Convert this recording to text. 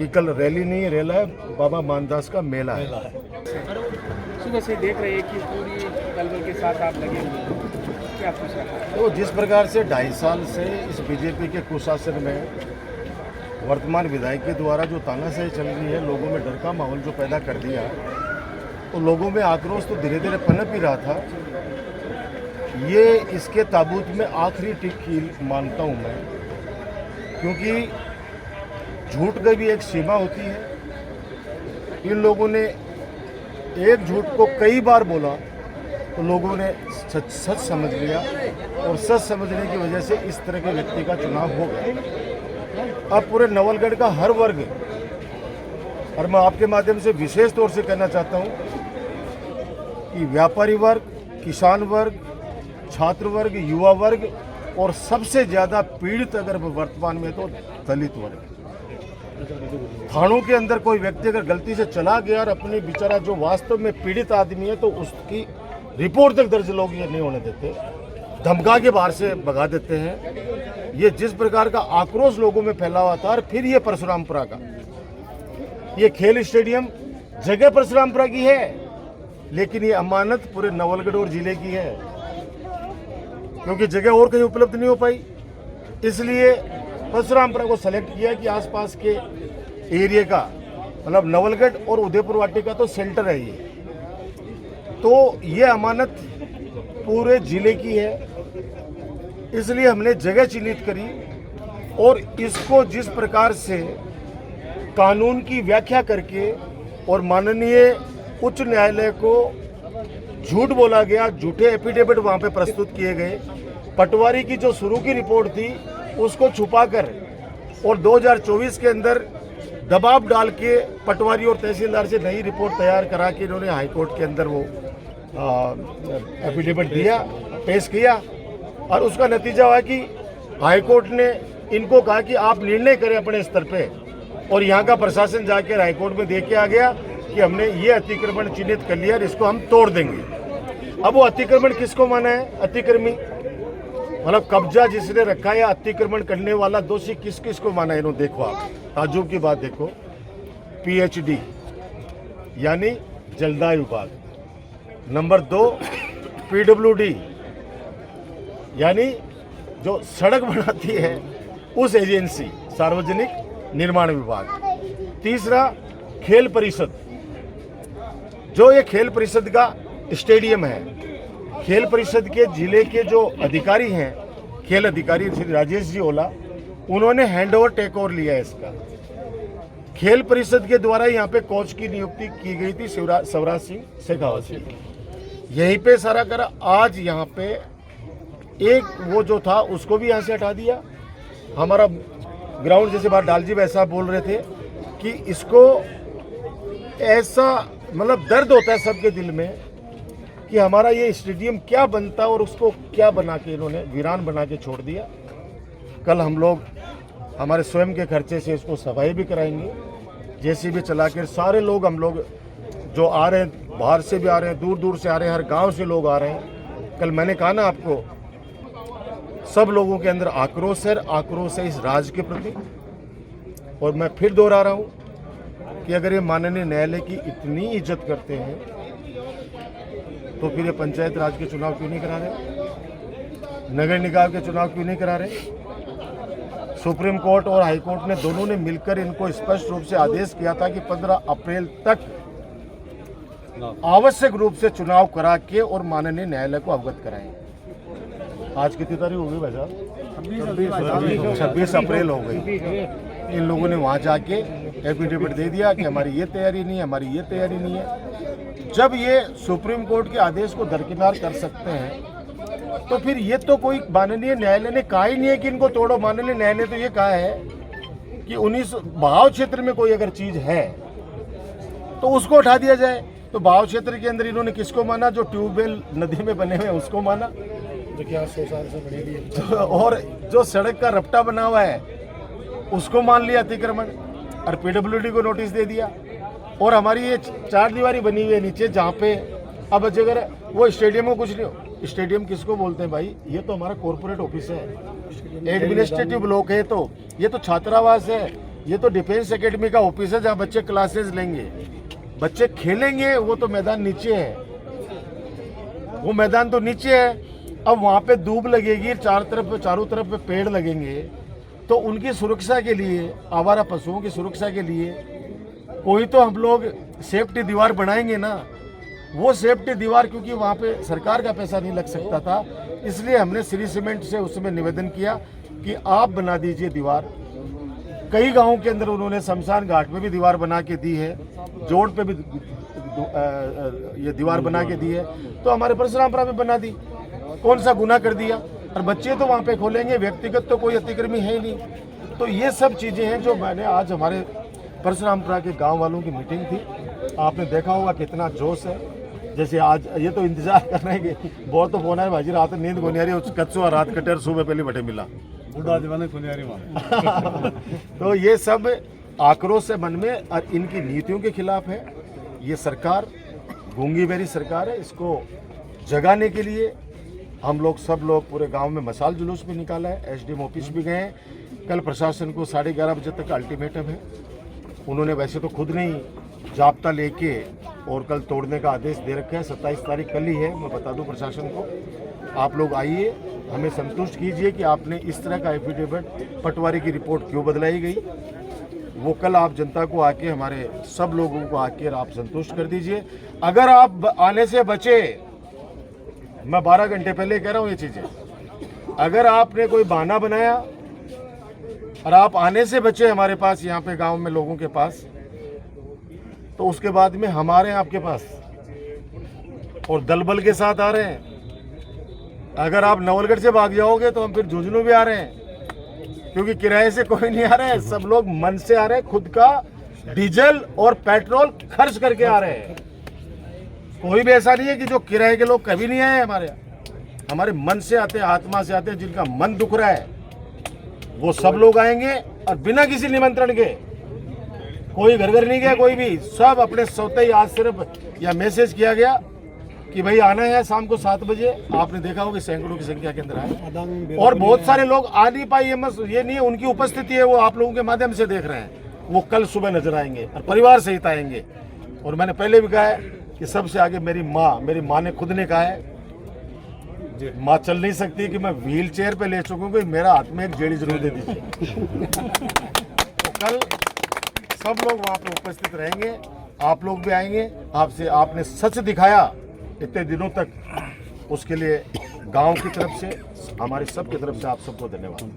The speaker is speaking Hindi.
कि कल रैली नहीं रेला है, बाबा मानदास का मेला है। सुबह से देख रहे हैं कि पूरी तलवर के साथ आप लगे हुए हैं, क्या कुछ रहा है? तो जिस प्रकार से 2.5 साल से इस बीजेपी के कुशासन में वर्तमान विधायक के द्वारा जो तानाशाही चल रही है, लोगों में डर का माहौल जो पैदा कर दिया, तो लोगों में आक्रोश तो धीरे धीरे पनप ही रहा था। ये इसके ताबूत में आखिरी कील मानता हूँ मैं, क्योंकि झूठ की भी एक सीमा होती है। इन लोगों ने एक झूठ को कई बार बोला तो लोगों ने सच समझ लिया, और सच समझने की वजह से इस तरह के व्यक्ति का चुनाव हो गया। अब पूरे नवलगढ़ का हर वर्ग, और मैं आपके माध्यम से विशेष तौर से कहना चाहता हूं कि व्यापारी वर्ग, किसान वर्ग, छात्र वर्ग, युवा वर्ग और सबसे ज़्यादा पीड़ित अगर वर्तमान में तो दलित वर्ग। थानों के अंदर कोई व्यक्ति अगर गलती से चला गया और अपने बेचारा जो वास्तव में पीड़ित आदमी है, तो उसकी रिपोर्ट तक दर्ज लोग ये नहीं होने देते, धमका के बाहर से भगा देते हैं। ये जिस प्रकार का आक्रोश लोगों में फैला हुआ था, और फिर ये परशुरामपुरा का ये खेल स्टेडियम जगह परशुरामपुरा की है, लेकिन ये अमानत पूरे नवलगढ़ और जिले की है, क्योंकि जगह और कहीं उपलब्ध नहीं हो पाई। इसलिए परशुरामपुरा को सेलेक्ट किया कि आसपास के एरिया का, मतलब नवलगढ़ और उदयपुर वाटी का तो सेंटर है ये, तो ये अमानत पूरे जिले की है। इसलिए हमने जगह चिन्हित करी, और इसको जिस प्रकार से कानून की व्याख्या करके और माननीय उच्च न्यायालय को झूठ बोला गया, झूठे एफिडेविट वहाँ पे प्रस्तुत किए गए, पटवारी की जो शुरू की रिपोर्ट थी उसको छुपाकर और 2024 के अंदर दबाव डाल के पटवारी और तहसीलदार से नई रिपोर्ट तैयार करा के इन्होंने हाईकोर्ट के अंदर वो एफिडेविट दिया, पेश किया, और उसका नतीजा हुआ कि हाईकोर्ट ने इनको कहा कि आप निर्णय करें अपने स्तर पे, और यहाँ का प्रशासन जाके हाईकोर्ट में दे के आ गया कि हमने ये अतिक्रमण चिन्हित कर लिया और इसको हम तोड़ देंगे। अब वो अतिक्रमण किसको माना है? अतिक्रमी मतलब कब्जा जिसने रखा है, अतिक्रमण करने वाला दोषी किस किस को माना है? इन्होंने देखो, आप ताज्जुब की बात देखो, PhD यानी जलदाय विभाग, नंबर 2 PWD यानी जो सड़क बनाती है उस एजेंसी, सार्वजनिक निर्माण विभाग, तीसरा खेल परिषद, जो ये खेल परिषद का स्टेडियम है। खेल परिषद के जिले के जो अधिकारी हैं, खेल अधिकारी श्री राजेश जी ओला, उन्होंने हैंडओवर टेक ओवर लिया है इसका। खेल परिषद के द्वारा यहाँ पे कोच की नियुक्ति की गई थी शिवराज सिंह शेखावत जी, यहीं पे सारा करा। आज यहाँ पे एक वो जो था उसको भी यहाँ से हटा दिया। हमारा ग्राउंड जैसे बात डालजी वैसा बोल रहे थे कि इसको ऐसा मतलब दर्द होता है सबके दिल में कि हमारा ये स्टेडियम क्या बनता और उसको क्या बना के इन्होंने वीरान बना के छोड़ दिया। कल हम लोग हमारे स्वयं के खर्चे से इसको सफाई भी कराएंगे, JCB चला कर। सारे लोग, हम लोग जो आ रहे हैं, बाहर से भी आ रहे हैं, दूर दूर से आ रहे हैं, हर गांव से लोग आ रहे हैं। कल मैंने कहा ना आपको, सब लोगों के अंदर आक्रोश है इस राज के प्रति। और मैं फिर दोहरा रहा हूँ कि अगर ये माननीय न्यायालय की इतनी इज्जत करते हैं तो फिर ये पंचायत राज के चुनाव क्यों नहीं करा रहे, नगर निकाय के चुनाव क्यों नहीं करा रहे? सुप्रीम कोर्ट और हाई कोर्ट ने दोनों ने मिलकर इनको स्पष्ट रूप से आदेश किया था कि 15 अप्रैल तक आवश्यक रूप से चुनाव करा के और माननीय न्यायालय को अवगत कराएं। आज कितनी तारीख हो गई भाई साहब? 26 अप्रैल हो गई। इन लोगों ने वहाँ जाके एफिडेविट दे दिया कि हमारी ये तैयारी नहीं है, हमारी ये तैयारी नहीं है। जब ये सुप्रीम कोर्ट के आदेश को दरकिनार कर सकते हैं, तो फिर ये तो कोई माननीय न्यायालय ने कहा ही नहीं है कि इनको तोड़ो। माननीय न्यायालय ने तो ये कहा है कि 19 बहाव क्षेत्र में कोई अगर चीज है तो उसको उठा दिया जाए। तो बहाव क्षेत्र के अंदर इन्होंने किसको माना? जो ट्यूबवेल नदी में बने हुए हैं उसको माना, जो क्या 100 साल से बनी। और जो सड़क का रपटा बना हुआ है उसको मान लिया अतिक्रमण, और PWD को नोटिस दे दिया। और हमारी ये 4 दीवारी बनी हुई है नीचे, जहाँ पे अब अगर वो स्टेडियम में कुछ नहीं हो। स्टेडियम किसको बोलते हैं भाई? ये तो हमारा कॉर्पोरेट ऑफिस है, एडमिनिस्ट्रेटिव ब्लॉक है, तो ये तो छात्रावास है, ये तो डिफेंस एकेडमी का ऑफिस है जहाँ बच्चे क्लासेस लेंगे, बच्चे खेलेंगे। वो तो मैदान नीचे है, वो मैदान तो नीचे है। अब वहाँ पे दूब लगेगी, चारों तरफ पे पेड़ लगेंगे, तो उनकी सुरक्षा के लिए, आवारा पशुओं की सुरक्षा के लिए कोई तो हम लोग सेफ्टी दीवार बनाएंगे ना। वो सेफ्टी दीवार, क्योंकि वहाँ पे सरकार का पैसा नहीं लग सकता था, इसलिए हमने श्री सीमेंट से उसमें निवेदन किया कि आप बना दीजिए दीवार। कई गांवों के अंदर उन्होंने शमशान घाट में भी दीवार बना के दी है, जोड़ पे भी ये दीवार बना के दी है, तो हमारे परशुरामपुरा में बना दी। कौन सा गुनाह कर दिया? और बच्चे तो वहाँ पे खोलेंगे, व्यक्तिगत तो कोई अतिक्रमी है ही नहीं। तो ये सब चीज़ें हैं जो मैंने आज हमारे परशुरामपुरा के गांव वालों की मीटिंग थी, आपने देखा होगा कितना जोश है। जैसे आज ये तो इंतजार कर रहे हैं कि बहुत तो फोन है भाजी, रात नींद को नहीं आ रही, उस कच्चो रात कटेर सुबह पहले बटे मिला बूढ़ा दीवाने तो ये सब आक्रोश है मन में, और इनकी नीतियों के खिलाफ है। ये सरकार गूंगी बेरी सरकार है, इसको जगाने के लिए हम लोग सब लोग पूरे गांव में मशाल जुलूस भी निकाला है, एसडीएम ऑफिस भी गए हैं। कल प्रशासन को 11:30 बजे तक अल्टीमेटम है। उन्होंने वैसे तो खुद नहीं जाब्ता लेके और कल तोड़ने का आदेश दे रखा है। 27 तारीख कल ही है, मैं बता दूं प्रशासन को। आप लोग आइए, हमें संतुष्ट कीजिए कि आपने इस तरह का एफिडेविट, पटवारी की रिपोर्ट क्यों बदलाई गई, वो कल आप जनता को आके, हमारे सब लोगों को आके आप संतुष्ट कर दीजिए। अगर आप आने से बचे, मैं 12 घंटे पहले कह रहा हूँ ये चीज़ें, अगर आपने कोई बहाना बनाया और आप आने से बचे हमारे पास, यहाँ पे गांव में लोगों के पास, तो उसके बाद में हमारे आपके पास और दलबल के साथ आ रहे हैं। अगर आप नवलगढ़ से भाग जाओगे तो हम फिर झुंझुनू भी आ रहे हैं, क्योंकि किराए से कोई नहीं आ रहे हैं, सब लोग मन से आ रहे हैं, खुद का डीजल और पेट्रोल खर्च करके आ रहे हैं। कोई भी ऐसा नहीं है कि जो किराए के लोग कभी नहीं आए हमारे मन से आते हैं, आत्मा से आते हैं, जिनका मन दुख रहा है वो सब लोग आएंगे, और बिना किसी निमंत्रण के। कोई घर नहीं गया, कोई भी, सब अपने सोते ही आज सिर्फ या मैसेज किया गया कि भाई आना है शाम को 7 बजे। आपने देखा होगा सैकड़ों की संख्या के अंदर आए, और बहुत सारे लोग आ नहीं पाए, ये नहीं है उनकी उपस्थिति है, वो आप लोगों के माध्यम से देख रहे हैं। वो कल सुबह नजर आएंगे और परिवार सहित आएंगे। और मैंने पहले भी कहा है कि सबसे आगे मेरी माँ ने खुद ने कहा है, माँ चल नहीं सकती कि मैं व्हील चेयर पे ले चुका हूँ, मेरा हाथ में एक जेड़ी जरूर दे दीजिए। तो कल सब लोग वहाँ पे उपस्थित रहेंगे, आप लोग भी आएंगे। आपने सच दिखाया इतने दिनों तक, उसके लिए गांव की तरफ से, हमारे सब की तरफ से आप सबको धन्यवाद।